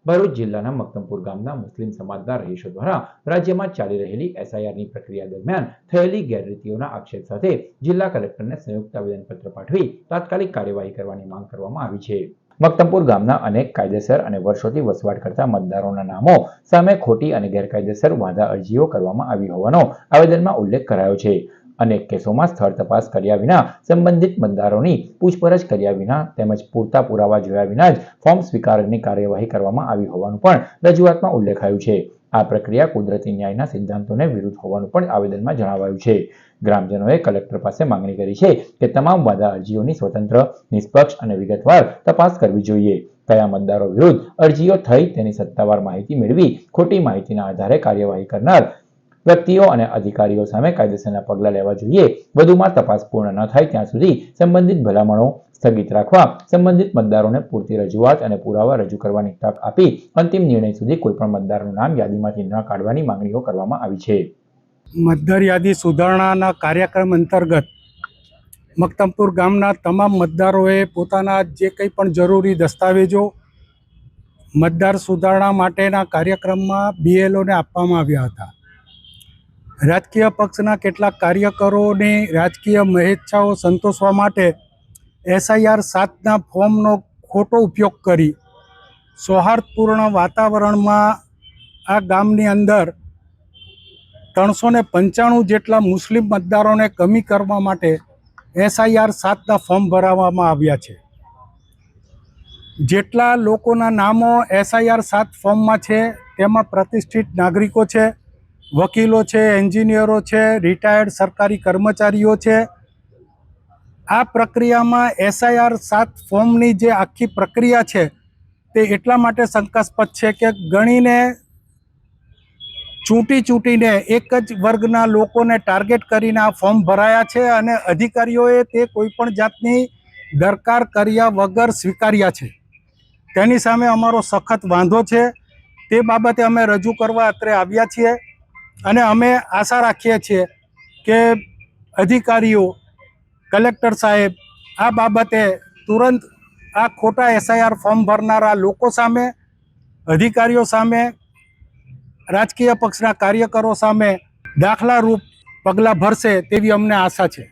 ભરૂચ જિલ્લાના મક્તમપુર ગામના મુસ્લિમ સમાજના રહીશો દ્વારા રાજ્યમાં ચાલી રહેલી એસઆઈઆરની પ્રક્રિયા દરમિયાન થયેલી ગેરરીતિઓના આક્ષેપ સાથે જિલ્લા કલેક્ટરને સંયુક્ત આવેદનપત્ર પાઠવી તાત્કાલિક કાર્યવાહી કરવાની માંગ કરવામાં આવી છે। મક્તમપુર ગામના અનેક કાયદેસર અને વર્ષોથી વસવાટ કરતા મતદારોના નામો સામે ખોટી અને ગેરકાયદેસર વાંધા અરજીઓ કરવામાં આવી હોવાનો આવેદનમાં ઉલ્લેખ કરાયો છે। અનેક કેસોમાં સ્થળ તપાસ કર્યા વિના સંબંધિત મતદારોની પૂછપરછ કર્યા વિના તેમજ પૂરતા પુરાવા જોયા વિના જ ફોર્મ સ્વીકારવાની કાર્યવાહી કરવામાં આવી હોવાનું પણ રજૂઆતમાં ઉલ્લેખાયું છે। આ પ્રક્રિયા કુદરતી ન્યાયના સિદ્ધાંતોને વિરુદ્ધ હોવાનું પણ આવેદનમાં જણાવાયું છે। ગ્રામજનોએ કલેક્ટર પાસે માંગણી કરી છે કે તમામ વાંધા અરજીઓની સ્વતંત્ર, નિષ્પક્ષ અને વિગતવાર તપાસ કરવી જોઈએ। કયા મતદારો વિરુદ્ધ અરજીઓ થઈ તેની સત્તાવાર માહિતી મેળવી ખોટી માહિતીના આધારે કાર્યવાહી કરનાર વ્યક્તિઓ અને અધિકારીઓ સામે કાયદેસરના પગલાં લેવા જોઈએ। વધુમાં તપાસ પૂર્ણ ન થાય ત્યાં સુધી સંબંધિત ભલામણો સ્થગિત રાખવા, સંબંધિત મતદારોને પૂરતી રજૂઆત અને પુરાવા રજૂ કરવાની તક આપી અંતિમ નિર્ણય સુધી કોઈપણ મતદારનું નામ યાદીમાંથી ન કાઢવાની માંગણીઓ કરવામાં આવી છે। મતદાર યાદી સુધારણાના કાર્યક્રમ અંતર્ગત મક્તમપુર ગામના તમામ મતદારોએ પોતાના જે કંઈ પણ જરૂરી દસ્તાવેજો મતદાર સુધારણા માટેના કાર્યક્રમમાં બીએલઓને આપવામાં આવ્યા હતા। રાજકીય પક્ષના કેટલાક કાર્યકરોની રાજકીય મહેચ્છાઓ સંતોષવા માટે એસઆઈઆર 7ના ફોર્મનો ખોટો ઉપયોગ કરી સૌહાર્દપૂર્ણ વાતાવરણમાં આ ગામની અંદર 395 જેટલા મુસ્લિમ મતદારોને કમી કરવા માટે એસઆઈઆર 7ના ફોર્મ ભરાવવામાં આવ્યા છે। જેટલા લોકોના નામો એસઆઈઆર 7 ફોર્મમાં છે તેમાં પ્રતિષ્ઠિત નાગરિકો છે, વકીલો છે, એન્જિનિયરો છે, રિટાયર્ડ સરકારી કર્મચારીઓ છે। આ પ્રક્રિયામાં એસઆઈઆર 7 ફોર્મની જે આખી પ્રક્રિયા છે તે એટલા માટે શંકાસ્પદ છે કે ગણીને ચૂંટીને એક જ વર્ગના લોકોને ટાર્ગેટ કરીને આ ફોર્મ ભરાયા છે અને અધિકારીઓએ તે કોઈપણ જાતની દરકાર કર્યા વગર સ્વીકાર્યા છે। તેની સામે અમારો સખત વાંધો છે। તે બાબતે અમે રજૂ કરવા અત્રે આવ્યા છીએ અને અમે આશા રાખીએ છીએ કે અધિકારીઓ, કલેક્ટર સાહેબ આ બાબતે તુરંત આ ખોટા એસઆઈઆર ફોર્મ ભરનારા લોકો સામે, અધિકારીઓ સામે, રાજકીય પક્ષના કાર્યકરો સામે દાખલારૂપ પગલાં ભરશે તેવી અમને આશા છે।